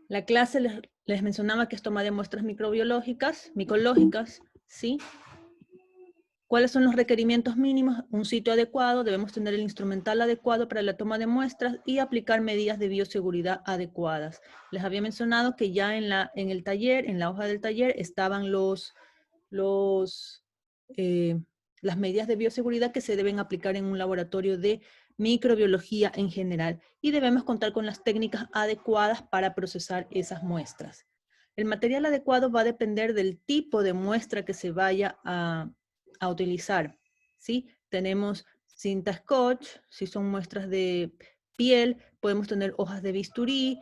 La clase les mencionaba que es toma de muestras microbiológicas, micológicas, ¿sí? ¿Cuáles son los requerimientos mínimos? Un sitio adecuado, debemos tener el instrumental adecuado para la toma de muestras y aplicar medidas de bioseguridad adecuadas. Les había mencionado que ya en el taller, en la hoja del taller, estaban las medidas de bioseguridad que se deben aplicar en un laboratorio de microbiología en general y debemos contar con las técnicas adecuadas para procesar esas muestras. El material adecuado va a depender del tipo de muestra que se vaya a utilizar, ¿sí? Tenemos cinta scotch, si son muestras de piel, podemos tener hojas de bisturí,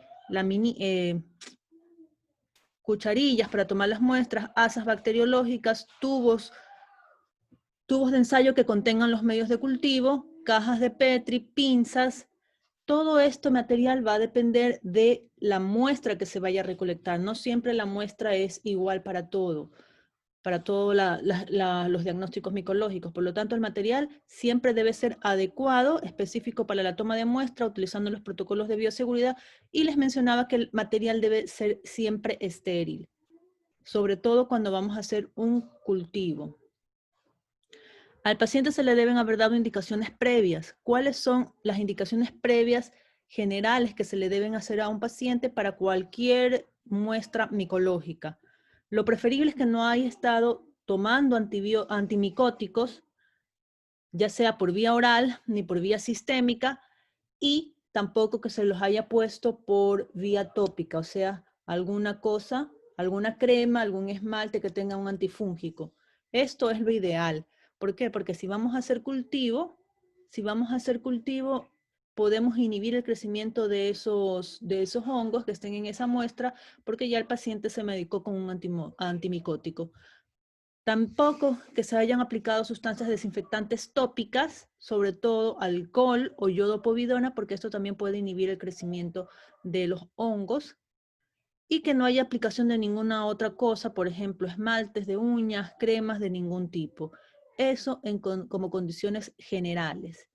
cucharillas para tomar las muestras, asas bacteriológicas, tubos de ensayo que contengan los medios de cultivo, cajas de Petri, pinzas. Todo este material va a depender de la muestra que se vaya a recolectar. No siempre la muestra es igual para todos los diagnósticos micológicos. Por lo tanto, el material siempre debe ser adecuado, específico para la toma de muestra, utilizando los protocolos de bioseguridad, y les mencionaba que el material debe ser siempre estéril, sobre todo cuando vamos a hacer un cultivo. Al paciente se le deben haber dado indicaciones previas. ¿Cuáles son las indicaciones previas generales que se le deben hacer a un paciente para cualquier muestra micológica? Lo preferible es que no haya estado tomando antimicóticos, ya sea por vía oral ni por vía sistémica, y tampoco que se los haya puesto por vía tópica, o sea, alguna cosa, alguna crema, algún esmalte que tenga un antifúngico. Esto es lo ideal. ¿Por qué? Porque si vamos a hacer cultivo, podemos inhibir el crecimiento de esos hongos que estén en esa muestra, porque ya el paciente se medicó con un antimicótico. Tampoco que se hayan aplicado sustancias desinfectantes tópicas, sobre todo alcohol o yodopovidona, porque esto también puede inhibir el crecimiento de los hongos. Y que no haya aplicación de ninguna otra cosa, por ejemplo, esmaltes de uñas, cremas de ningún tipo. Eso como condiciones generales.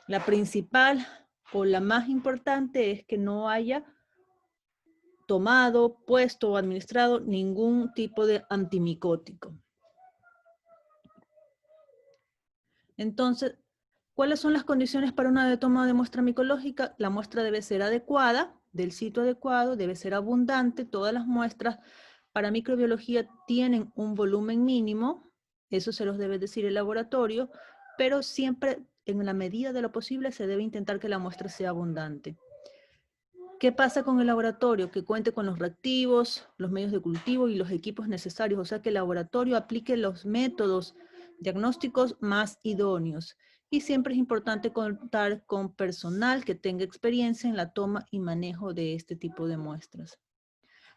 La principal o la más importante es que no haya tomado, puesto o administrado ningún tipo de antimicótico. Entonces, ¿cuáles son las condiciones para una toma de muestra micológica? La muestra debe ser adecuada, del sitio adecuado, debe ser abundante. Todas las muestras para microbiología tienen un volumen mínimo, eso se los debe decir el laboratorio, pero siempre en la medida de lo posible se debe intentar que la muestra sea abundante. ¿Qué pasa con el laboratorio? Que cuente con los reactivos, los medios de cultivo y los equipos necesarios, o sea que el laboratorio aplique los métodos diagnósticos más idóneos. Y siempre es importante contar con personal que tenga experiencia en la toma y manejo de este tipo de muestras.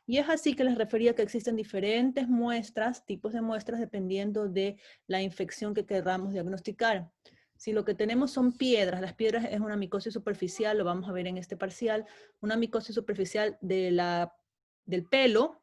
Y es así que les refería que existen diferentes muestras, tipos de muestras, dependiendo de la infección que queramos diagnosticar. Si lo que tenemos son piedras, las piedras es una micosis superficial, lo vamos a ver en este parcial, una micosis superficial del pelo,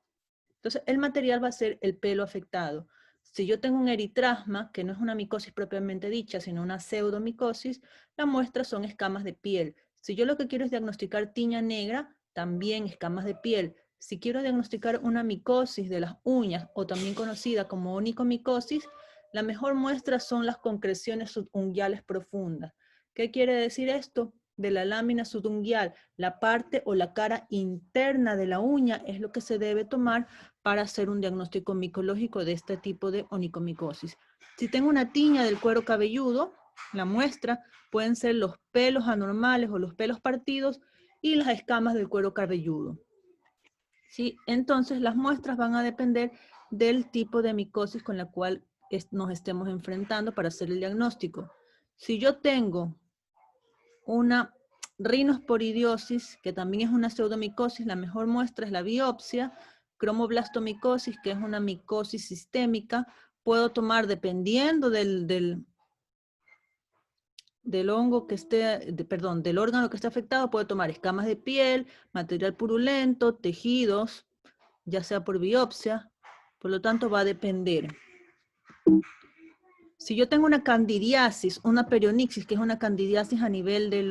entonces el material va a ser el pelo afectado. Si yo tengo un eritrasma, que no es una micosis propiamente dicha, sino una pseudomicosis, la muestra son escamas de piel. Si yo lo que quiero es diagnosticar tiña negra, también escamas de piel. Si quiero diagnosticar una micosis de las uñas, o también conocida como onicomicosis, la mejor muestra son las concreciones subunguiales profundas. ¿Qué quiere decir esto? De la lámina subunguial, la parte o la cara interna de la uña es lo que se debe tomar para hacer un diagnóstico micológico de este tipo de onicomicosis. Si tengo una tiña del cuero cabelludo, la muestra pueden ser los pelos anormales o los pelos partidos y las escamas del cuero cabelludo. ¿Sí? Entonces las muestras van a depender del tipo de micosis con la cual nos estemos enfrentando para hacer el diagnóstico. Si yo tengo una rinosporidiosis, que también es una pseudomicosis, la mejor muestra es la biopsia. Cromoblastomicosis, que es una micosis sistémica, puedo tomar, dependiendo del hongo que esté, del órgano que esté afectado, puedo tomar escamas de piel, material purulento, tejidos, ya sea por biopsia, por lo tanto va a depender. Si yo tengo una candidiasis, una perionixis, que es una candidiasis a nivel de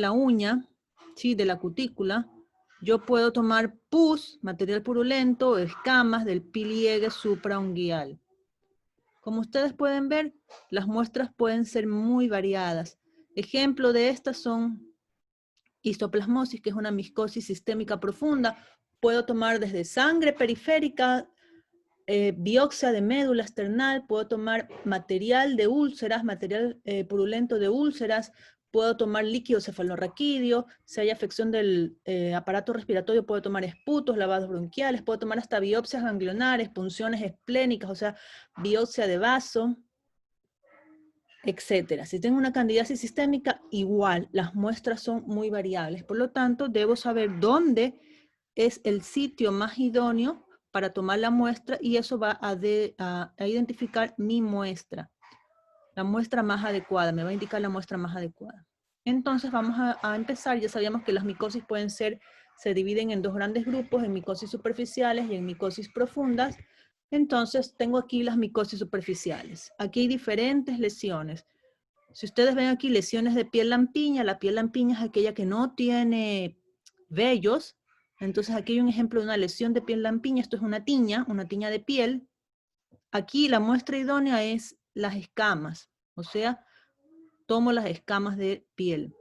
la uña, ¿sí? De la cutícula, yo puedo tomar pus, material purulento, o escamas del pliegue supraunguial. Como ustedes pueden ver, las muestras pueden ser muy variadas. Ejemplo de estas son histoplasmosis, que es una micosis sistémica profunda. Puedo tomar desde sangre periférica, biopsia de médula external, puedo tomar material de úlceras, material purulento de úlceras, puedo tomar líquido cefalorraquídeo, si hay afección del aparato respiratorio, puedo tomar esputos, lavados bronquiales, puedo tomar hasta biopsias ganglionares, punciones esplénicas, o sea, biopsia de vaso, etcétera. Si tengo una candidiasis sistémica, igual, las muestras son muy variables. Por lo tanto, debo saber dónde es el sitio más idóneo para tomar la muestra y eso va a identificar mi muestra. La muestra más adecuada, me va a indicar la muestra más adecuada. Entonces vamos a empezar. Ya sabíamos que las micosis se dividen en dos grandes grupos, en micosis superficiales y en micosis profundas. Entonces tengo aquí las micosis superficiales. Aquí hay diferentes lesiones. Si ustedes ven aquí lesiones de piel lampiña, la piel lampiña es aquella que no tiene vellos. Entonces aquí hay un ejemplo de una lesión de piel lampiña. Esto es una tiña de piel. Aquí la muestra idónea es las escamas, o sea, tomo las escamas de piel.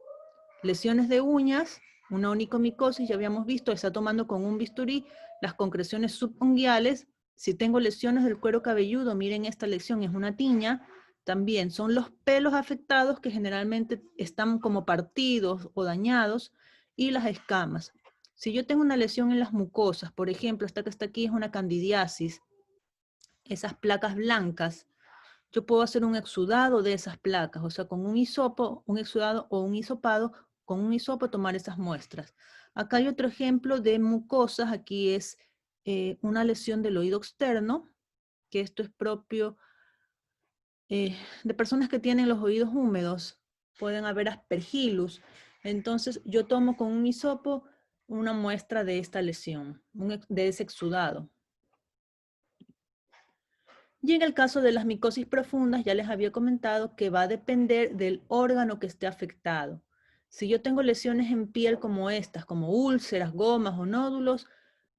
Lesiones de uñas, una onicomicosis, ya habíamos visto, está tomando con un bisturí las concreciones subunguiales. Si tengo lesiones del cuero cabelludo, miren esta lesión, es una tiña. También son los pelos afectados que generalmente están como partidos o dañados, y las escamas. Si yo tengo una lesión en las mucosas, por ejemplo, esta que está aquí es una candidiasis, esas placas blancas, yo puedo hacer un exudado de esas placas, o sea, con un hisopo, un exudado o un hisopado, con un hisopo tomar esas muestras. Acá hay otro ejemplo de mucosas, aquí es una lesión del oído externo, que esto es propio de personas que tienen los oídos húmedos, pueden haber aspergillus. Entonces yo tomo con un hisopo una muestra de esta lesión, de ese exudado. Y en el caso de las micosis profundas, ya les había comentado que va a depender del órgano que esté afectado. Si yo tengo lesiones en piel como estas, como úlceras, gomas o nódulos,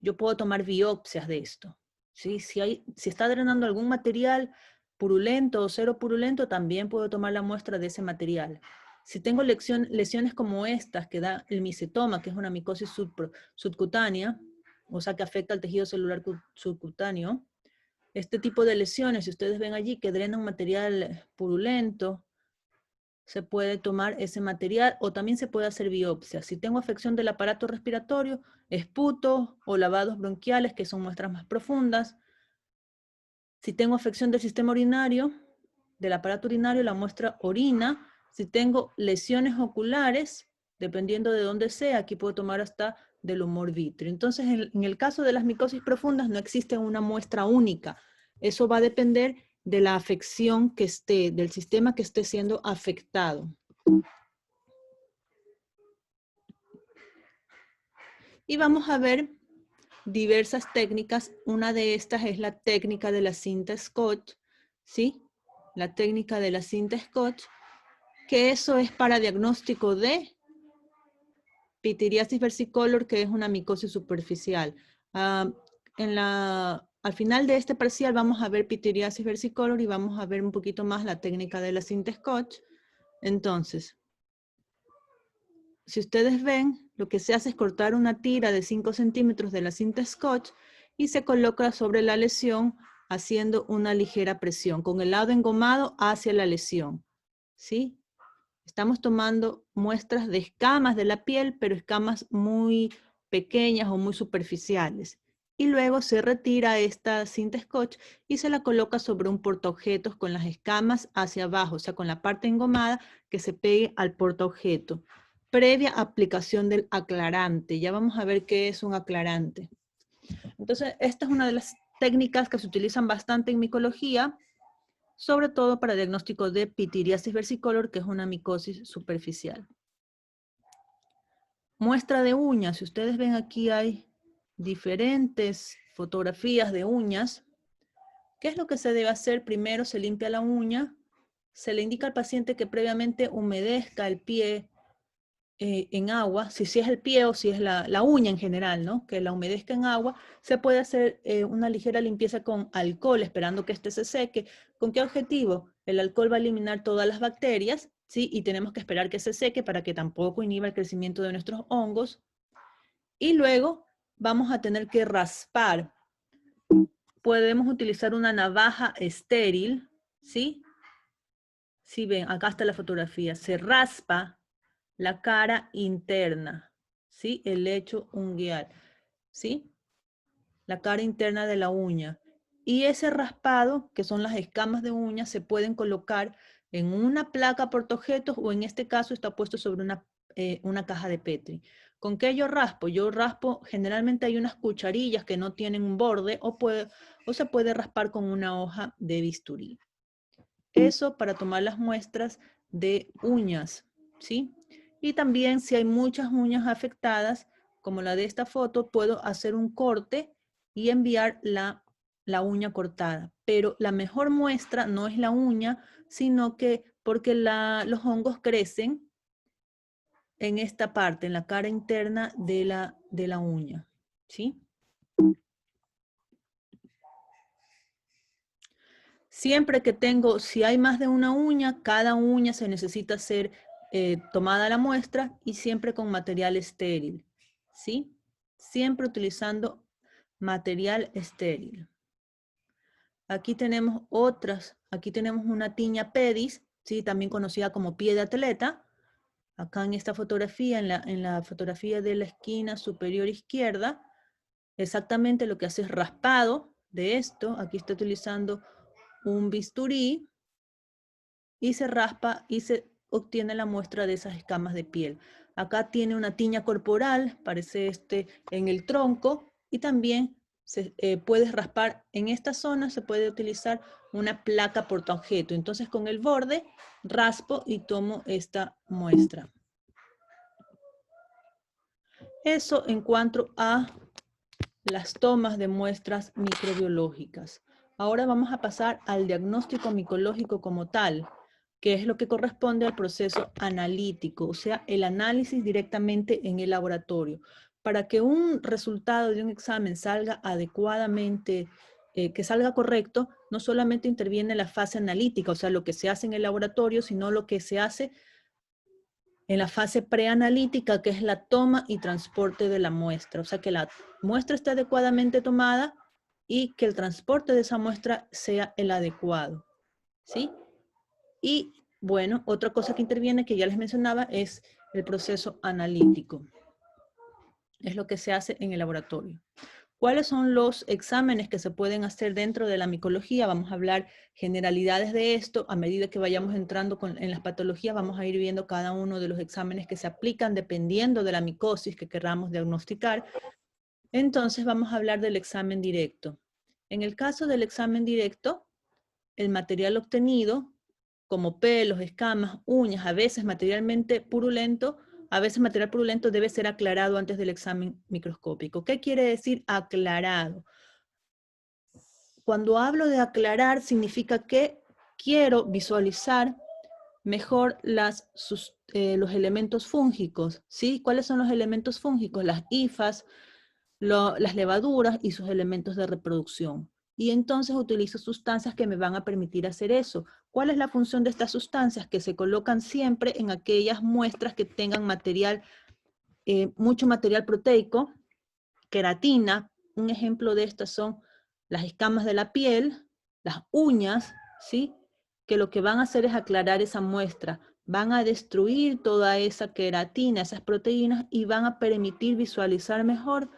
yo puedo tomar biopsias de esto. ¿Sí? Si está drenando algún material purulento o cero purulento, también puedo tomar la muestra de ese material. Si tengo lesiones como estas que da el micetoma, que es una micosis subcutánea, o sea que afecta al tejido celular subcutáneo, este tipo de lesiones, si ustedes ven allí que drenan material purulento, se puede tomar ese material o también se puede hacer biopsia. Si tengo afección del aparato respiratorio, esputo o lavados bronquiales, que son muestras más profundas. Si tengo afección del sistema urinario, del aparato urinario, la muestra orina. Si tengo lesiones oculares, dependiendo de dónde sea, aquí puedo tomar hasta del humor vítreo. Entonces, en el caso de las micosis profundas no existe una muestra única. Eso va a depender de la afección que esté, del sistema que esté siendo afectado. Y vamos a ver diversas técnicas. Una de estas es la técnica de la cinta Scotch, ¿sí? La técnica de la cinta Scotch, que eso es para diagnóstico de pityriasis versicolor, que es una micosis superficial. Al final de este parcial vamos a ver pityriasis versicolor y vamos a ver un poquito más la técnica de la cinta Scotch. Entonces, si ustedes ven, lo que se hace es cortar una tira de 5 centímetros de la cinta Scotch y se coloca sobre la lesión haciendo una ligera presión, con el lado engomado hacia la lesión, ¿sí? Estamos tomando muestras de escamas de la piel, pero escamas muy pequeñas o muy superficiales. Y luego se retira esta cinta Scotch y se la coloca sobre un portaobjetos con las escamas hacia abajo, o sea, con la parte engomada que se pegue al portaobjeto, previa aplicación del aclarante. Ya vamos a ver qué es un aclarante. Entonces, esta es una de las técnicas que se utilizan bastante en micología, sobre todo para diagnóstico de pityriasis versicolor, que es una micosis superficial. Muestra de uñas. Si ustedes ven aquí hay diferentes fotografías de uñas. ¿Qué es lo que se debe hacer? Primero se limpia la uña, se le indica al paciente que previamente humedezca el pie en agua, si es el pie o si es la uña en general, ¿no? Que la humedezca en agua, se puede hacer una ligera limpieza con alcohol, esperando que este se seque. ¿Con qué objetivo? El alcohol va a eliminar todas las bacterias, ¿sí? Y tenemos que esperar que se seque para que tampoco inhiba el crecimiento de nuestros hongos. Y luego vamos a tener que raspar. Podemos utilizar una navaja estéril, ¿sí? Si ven, acá está la fotografía. Se raspa la cara interna, ¿sí? El lecho unguial, ¿sí? La cara interna de la uña. Y ese raspado, que son las escamas de uña, se pueden colocar en una placa portaobjetos o en este caso está puesto sobre una caja de Petri. ¿Con qué yo raspo? Yo raspo, generalmente hay unas cucharillas que no tienen un borde o se puede raspar con una hoja de bisturí. Eso para tomar las muestras de uñas, ¿sí? Y también si hay muchas uñas afectadas, como la de esta foto, puedo hacer un corte y enviar la uña cortada. Pero la mejor muestra no es la uña, sino que porque los hongos crecen en esta parte, en la cara interna de la uña, ¿sí? Siempre que si hay más de una uña, cada uña se necesita ser tomada la muestra y siempre con material estéril, ¿sí? Siempre utilizando material estéril. Aquí tenemos aquí tenemos una tiña pedis, ¿sí? También conocida como pie de atleta. Acá en esta fotografía, en la fotografía de la esquina superior izquierda, exactamente lo que hace es raspado de esto. Aquí está utilizando un bisturí y se raspa y se obtiene la muestra de esas escamas de piel. Acá tiene una tiña corporal, parece en el tronco, y también puedes raspar en esta zona, se puede utilizar una placa portaobjeto. Entonces con el borde raspo y tomo esta muestra. Eso en cuanto a las tomas de muestras microbiológicas. Ahora vamos a pasar al diagnóstico micológico como tal, que es lo que corresponde al proceso analítico, o sea, el análisis directamente en el laboratorio. Para que un resultado de un examen salga adecuadamente, que salga correcto, no solamente interviene la fase analítica, o sea, lo que se hace en el laboratorio, sino lo que se hace en la fase preanalítica, que es la toma y transporte de la muestra. O sea, que la muestra esté adecuadamente tomada y que el transporte de esa muestra sea el adecuado, ¿sí? Y, bueno, otra cosa que interviene, que ya les mencionaba, es el proceso analítico. Es lo que se hace en el laboratorio. ¿Cuáles son los exámenes que se pueden hacer dentro de la micología? Vamos a hablar generalidades de esto. A medida que vayamos entrando en las patologías, vamos a ir viendo cada uno de los exámenes que se aplican dependiendo de la micosis que queramos diagnosticar. Entonces vamos a hablar del examen directo. En el caso del examen directo, el material obtenido, como pelos, escamas, uñas, a veces materialmente purulento, a veces material purulento debe ser aclarado antes del examen microscópico. ¿Qué quiere decir aclarado? Cuando hablo de aclarar, significa que quiero visualizar mejor los elementos fúngicos, ¿sí? ¿Cuáles son los elementos fúngicos? Las hifas, las levaduras y sus elementos de reproducción. Y entonces utilizo sustancias que me van a permitir hacer eso. ¿Cuál es la función de estas sustancias? Que se colocan siempre en aquellas muestras que tengan mucho material proteico, queratina. Un ejemplo de estas son las escamas de la piel, las uñas, ¿sí? Que lo que van a hacer es aclarar esa muestra. Van a destruir toda esa queratina, esas proteínas, y van a permitir visualizar mejor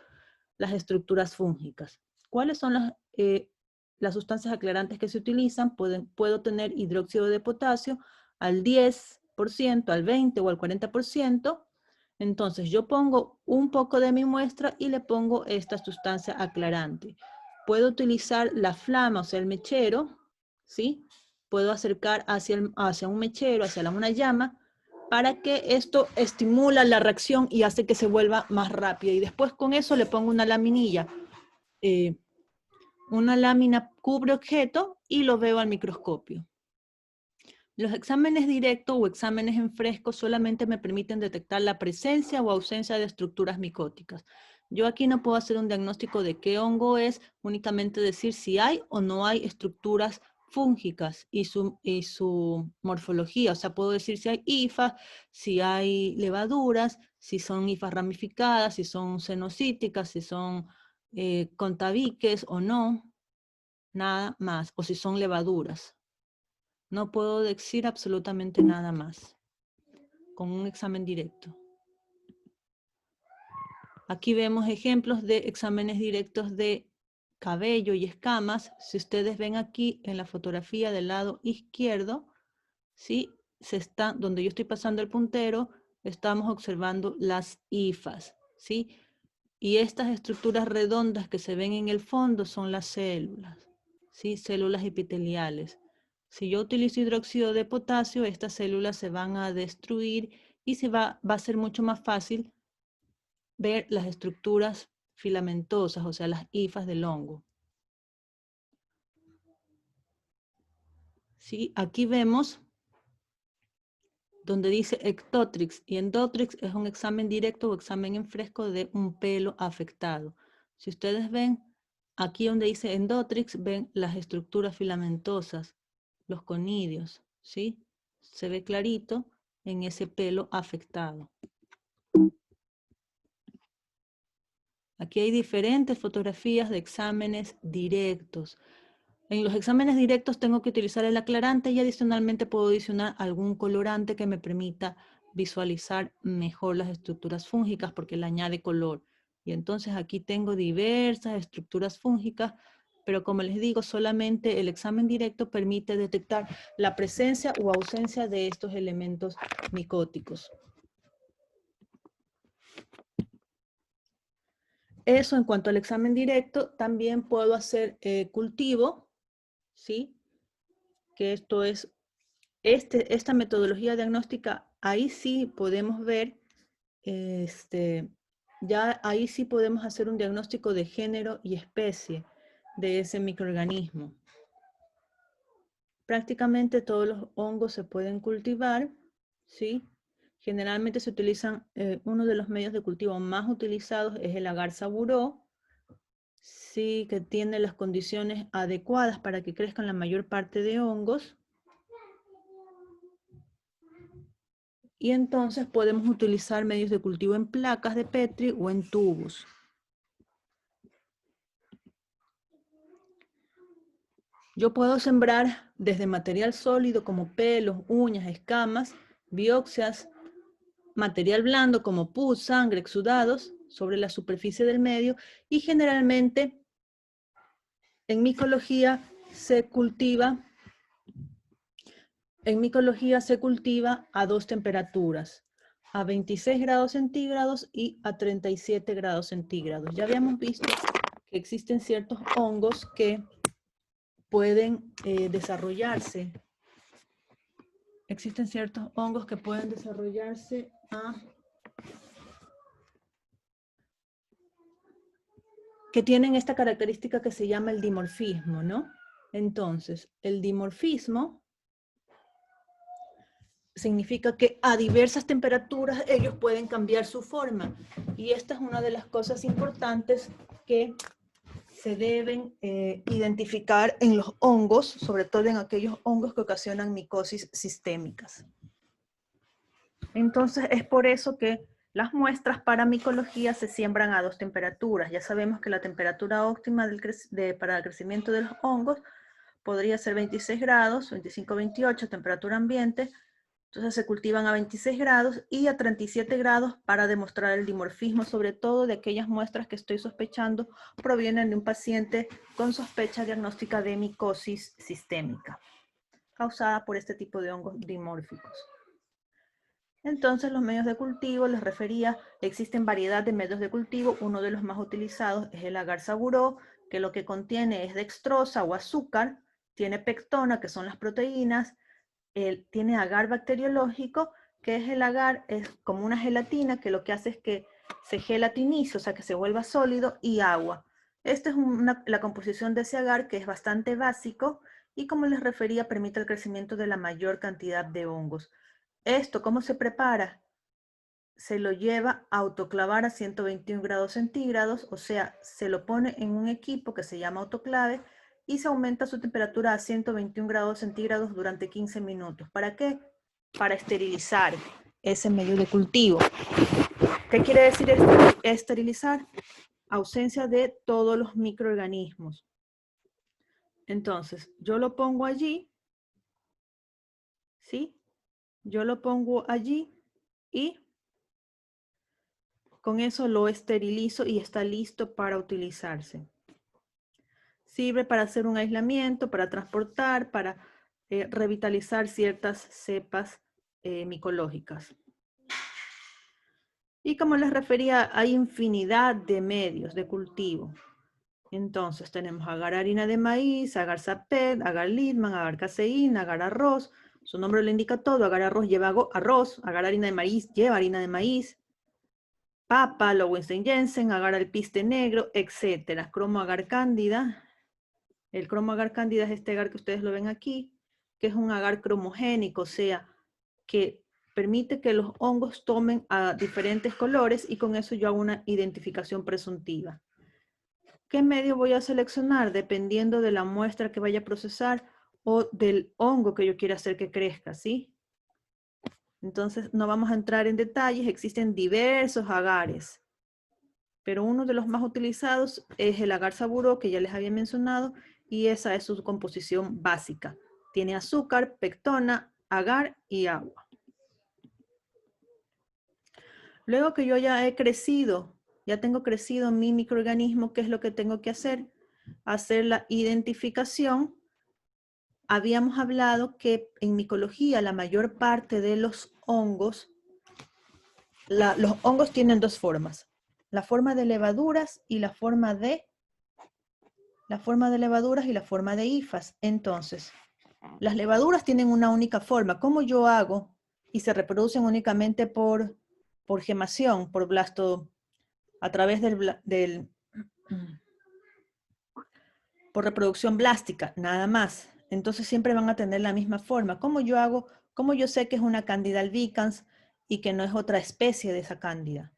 las estructuras fúngicas. ¿Cuáles son las sustancias aclarantes que se utilizan? Puedo tener hidróxido de potasio al 10%, al 20% o al 40%. Entonces yo pongo un poco de mi muestra y le pongo esta sustancia aclarante. Puedo utilizar la flama, o sea, el mechero, ¿sí? Puedo acercar hacia un mechero, hacia una llama, para que esto estimula la reacción y hace que se vuelva más rápida. Y después con eso le pongo una laminilla. Una lámina cubre objeto y lo veo al microscopio. Los exámenes directos o exámenes en fresco solamente me permiten detectar la presencia o ausencia de estructuras micóticas. Yo aquí no puedo hacer un diagnóstico de qué hongo es, únicamente decir si hay o no hay estructuras fúngicas y su morfología. O sea, puedo decir si hay hifas, si hay levaduras, si son hifas ramificadas, si son cenocíticas, si son con tabiques o no, nada más, o si son levaduras. No puedo decir absolutamente nada más con un examen directo. Aquí vemos ejemplos de exámenes directos de cabello y escamas. Si ustedes ven aquí en la fotografía del lado izquierdo, ¿sí? Donde yo estoy pasando el puntero, estamos observando las hifas, ¿sí? Y estas estructuras redondas que se ven en el fondo son las células, ¿sí? Células epiteliales. Si yo utilizo hidróxido de potasio, estas células se van a destruir y va a ser mucho más fácil ver las estructuras filamentosas, o sea, las hifas del hongo. ¿Sí? Aquí vemos donde dice ectotrix, y endotrix es un examen directo o examen en fresco de un pelo afectado. Si ustedes ven, aquí donde dice endotrix, ven las estructuras filamentosas, los conidios, ¿sí? Se ve clarito en ese pelo afectado. Aquí hay diferentes fotografías de exámenes directos. En los exámenes directos tengo que utilizar el aclarante y adicionalmente puedo adicionar algún colorante que me permita visualizar mejor las estructuras fúngicas porque le añade color. Y entonces aquí tengo diversas estructuras fúngicas, pero como les digo, solamente el examen directo permite detectar la presencia o ausencia de estos elementos micóticos. Eso en cuanto al examen directo, también puedo hacer cultivo, ¿sí? Que esto es, esta metodología diagnóstica, ahí sí podemos ver, ya ahí sí podemos hacer un diagnóstico de género y especie de ese microorganismo. Prácticamente todos los hongos se pueden cultivar, ¿sí? Generalmente se utilizan, uno de los medios de cultivo más utilizados es el agar saburó, sí, que tiene las condiciones adecuadas para que crezcan la mayor parte de hongos. Y entonces podemos utilizar medios de cultivo en placas de Petri o en tubos. Yo puedo sembrar desde material sólido como pelos, uñas, escamas, biopsias, material blando como pus, sangre, exudados sobre la superficie del medio y generalmente en micología se cultiva a dos temperaturas, a 26 grados centígrados y a 37 grados centígrados. Ya habíamos visto que existen ciertos hongos que pueden desarrollarse. Existen ciertos hongos que pueden desarrollarse que tienen esta característica que se llama el dimorfismo, ¿no? Entonces, el dimorfismo significa que a diversas temperaturas ellos pueden cambiar su forma. Y esta es una de las cosas importantes que se deben identificar en los hongos, sobre todo en aquellos hongos que ocasionan micosis sistémicas. Entonces es por eso que las muestras para micología se siembran a dos temperaturas. Ya sabemos que la temperatura óptima para el crecimiento de los hongos podría ser 26 grados, 25-28, temperatura ambiente. Entonces se cultivan a 26 grados y a 37 grados para demostrar el dimorfismo, sobre todo de aquellas muestras que estoy sospechando provienen de un paciente con sospecha diagnóstica de micosis sistémica, causada por este tipo de hongos dimórficos. Entonces los medios de cultivo, les refería, existen variedad de medios de cultivo. Uno de los más utilizados es el agar saburó, que lo que contiene es dextrosa o azúcar, tiene pectona, que son las proteínas, tiene agar bacteriológico, que es el agar, es como una gelatina que lo que hace es que se gelatinice, o sea que se vuelva sólido, y agua. Esta es la composición de ese agar, que es bastante básico y como les refería, permite el crecimiento de la mayor cantidad de hongos. Esto, ¿cómo se prepara? Se lo lleva a autoclavar a 121 grados centígrados, o sea, se lo pone en un equipo que se llama autoclave y se aumenta su temperatura a 121 grados centígrados durante 15 minutos. ¿Para qué? Para esterilizar ese medio de cultivo. ¿Qué quiere decir esterilizar? Ausencia de todos los microorganismos. Entonces, yo lo pongo allí, ¿sí? Yo lo pongo allí y con eso lo esterilizo y está listo para utilizarse. Sirve para hacer un aislamiento, para transportar, para revitalizar ciertas cepas micológicas. Y como les refería, hay infinidad de medios de cultivo. Entonces tenemos agar harina de maíz, agar sapet, agar lidman, agar caseína, agar arroz. Su nombre lo indica todo. Agar arroz lleva arroz, agar harina de maíz lleva harina de maíz. Papa, Lowenstein Jensen, agar alpiste negro, etc. Cromo agar cándida. El cromo agar cándida es este agar que ustedes lo ven aquí, que es un agar cromogénico, o sea, que permite que los hongos tomen a diferentes colores y con eso yo hago una identificación presuntiva. ¿Qué medio voy a seleccionar? Dependiendo de la muestra que vaya a procesar o del hongo que yo quiera hacer que crezca, ¿sí? Entonces no vamos a entrar en detalles, existen diversos agares, pero uno de los más utilizados es el agar saburo que ya les había mencionado y esa es su composición básica. Tiene azúcar, pectona, agar y agua. Luego que yo ya he crecido, ya tengo crecido mi microorganismo, ¿qué es lo que tengo que hacer? Hacer la identificación. Habíamos hablado que en micología la mayor parte de los hongos, los hongos tienen dos formas. La forma de levaduras y la forma de levaduras y la forma de hifas. Entonces, las levaduras tienen una única forma. ¿Cómo yo hago? Y se reproducen únicamente por gemación, por blasto, a través por reproducción blástica, nada más. Entonces siempre van a tener la misma forma. ¿Cómo yo hago? ¿Cómo yo sé que es una Candida albicans y que no es otra especie de esa Cándida?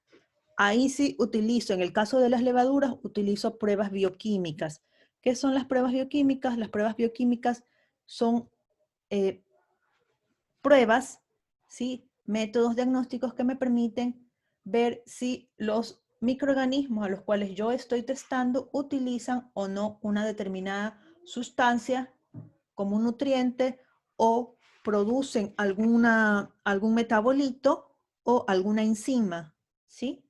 Ahí sí utilizo, en el caso de las levaduras, utilizo pruebas bioquímicas. ¿Qué son las pruebas bioquímicas? Las pruebas bioquímicas son pruebas, ¿sí? Métodos diagnósticos que me permiten ver si los microorganismos a los cuales yo estoy testando utilizan o no una determinada sustancia como un nutriente o producen algún metabolito o alguna enzima, ¿sí?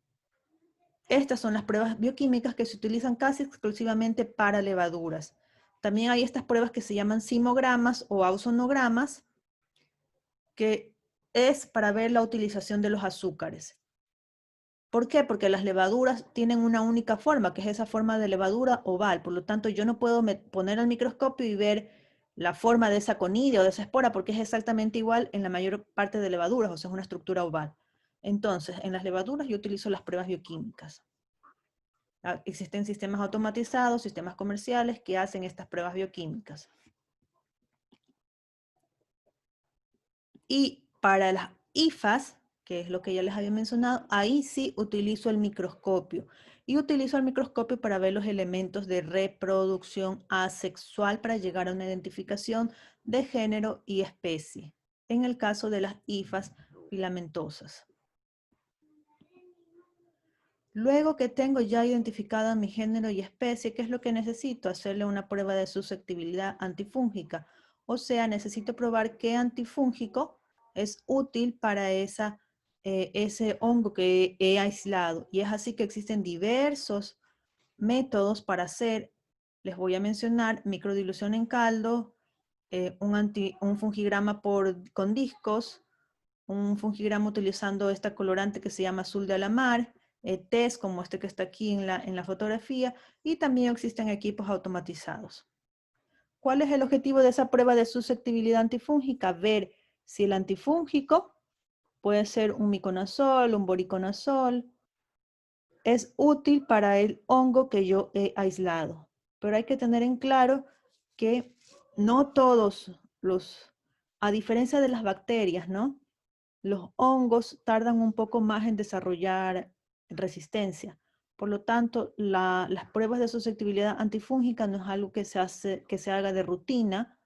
Estas son las pruebas bioquímicas que se utilizan casi exclusivamente para levaduras. También hay estas pruebas que se llaman simogramas o ausonogramas, que es para ver la utilización de los azúcares. ¿Por qué? Porque las levaduras tienen una única forma, que es esa forma de levadura oval. Por lo tanto, yo no puedo poner al microscopio y ver la forma de esa conidia o de esa espora, porque es exactamente igual en la mayor parte de levaduras, o sea, es una estructura oval. Entonces, en las levaduras yo utilizo las pruebas bioquímicas. Existen sistemas automatizados, sistemas comerciales que hacen estas pruebas bioquímicas. Y para las hifas, que es lo que ya les había mencionado, ahí sí utilizo el microscopio. Y utilizo el microscopio para ver los elementos de reproducción asexual para llegar a una identificación de género y especie, en el caso de las hifas filamentosas. Luego que tengo ya identificada mi género y especie, ¿qué es lo que necesito? Hacerle una prueba de susceptibilidad antifúngica. O sea, necesito probar qué antifúngico es útil para ese hongo que he aislado. Y es así que existen diversos métodos para hacer, les voy a mencionar, microdilución en caldo, un fungigrama con discos, un fungigrama utilizando esta colorante que se llama azul de alamar, test como este que está aquí en la fotografía, y también existen equipos automatizados. ¿Cuál es el objetivo de esa prueba de susceptibilidad antifúngica? Ver si el antifúngico puede ser un miconazol, un voriconazol, es útil para el hongo que yo he aislado. Pero hay que tener en claro que no todos a diferencia de las bacterias, ¿no? Los hongos tardan un poco más en desarrollar resistencia. Por lo tanto, las pruebas de susceptibilidad antifúngica no es algo que se haga de rutina.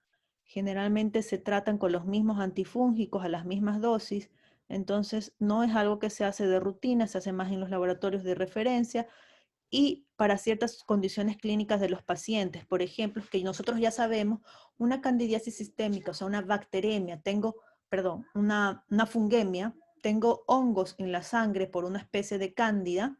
Generalmente se tratan con los mismos antifúngicos a las mismas dosis. Entonces, no es algo que se hace de rutina, se hace más en los laboratorios de referencia y para ciertas condiciones clínicas de los pacientes. Por ejemplo, que nosotros ya sabemos, una candidiasis sistémica, o sea, una bacteremia, una fungemia, tengo hongos en la sangre por una especie de cándida,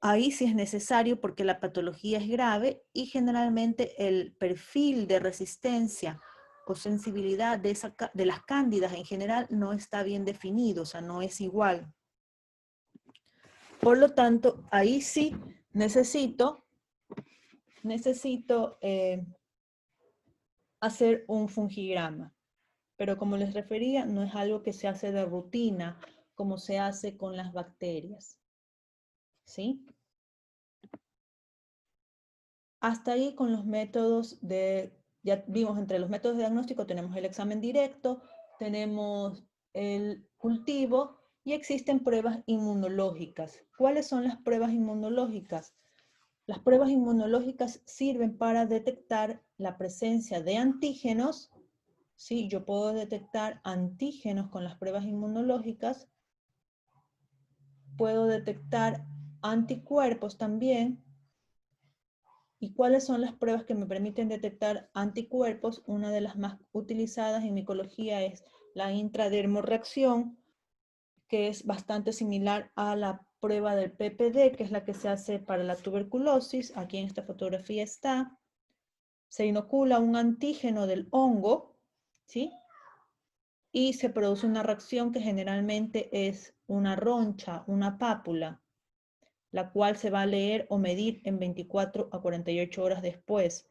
ahí sí es necesario porque la patología es grave y generalmente el perfil de resistencia o sensibilidad de las cándidas en general no está bien definido, o sea, no es igual. Por lo tanto, ahí sí necesito hacer un fungigrama. Pero como les refería, no es algo que se hace de rutina, como se hace con las bacterias. ¿Sí? Hasta ahí con los métodos ya vimos entre los métodos de diagnóstico, tenemos el examen directo, tenemos el cultivo y existen pruebas inmunológicas. ¿Cuáles son las pruebas inmunológicas? Las pruebas inmunológicas sirven para detectar la presencia de antígenos. Sí, yo puedo detectar antígenos con las pruebas inmunológicas. Puedo detectar anticuerpos también. ¿Y cuáles son las pruebas que me permiten detectar anticuerpos? Una de las más utilizadas en micología es la intradermorreacción, que es bastante similar a la prueba del PPD, que es la que se hace para la tuberculosis. Aquí en esta fotografía está. Se inocula un antígeno del hongo, ¿sí? Y se produce una reacción que generalmente es una roncha, una pápula, la cual se va a leer o medir en 24 a 48 horas después.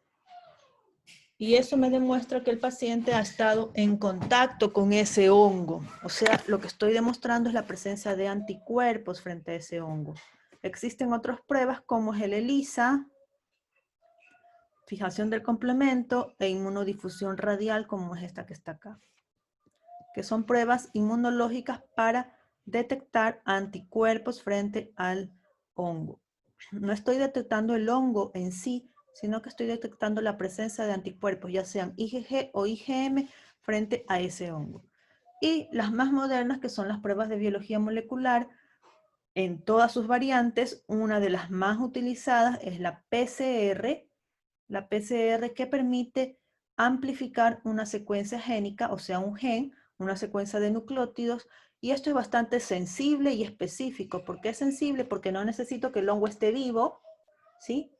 Y eso me demuestra que el paciente ha estado en contacto con ese hongo. O sea, lo que estoy demostrando es la presencia de anticuerpos frente a ese hongo. Existen otras pruebas como es el ELISA, fijación del complemento e inmunodifusión radial como es esta que está acá, que son pruebas inmunológicas para detectar anticuerpos frente al hongo. No estoy detectando el hongo en sí, sino que estoy detectando la presencia de anticuerpos, ya sean IgG o IgM, frente a ese hongo. Y las más modernas, que son las pruebas de biología molecular, en todas sus variantes, una de las más utilizadas es la PCR que permite amplificar una secuencia génica, o sea, un gen, una secuencia de nucleótidos, y esto es bastante sensible y específico. ¿Por qué es sensible? Porque no necesito que el hongo esté vivo, ¿sí?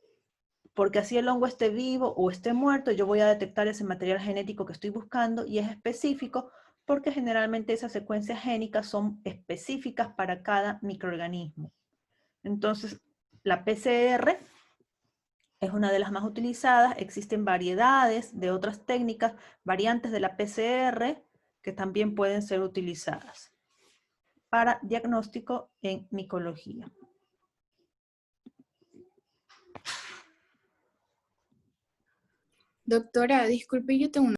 Porque así el hongo esté vivo o esté muerto, yo voy a detectar ese material genético que estoy buscando, y es específico porque generalmente esas secuencias génicas son específicas para cada microorganismo. Entonces, la PCR es una de las más utilizadas. Existen variedades de otras técnicas, variantes de la PCR, que también pueden ser utilizadas para diagnóstico en micología. Doctora, disculpe, yo tengo una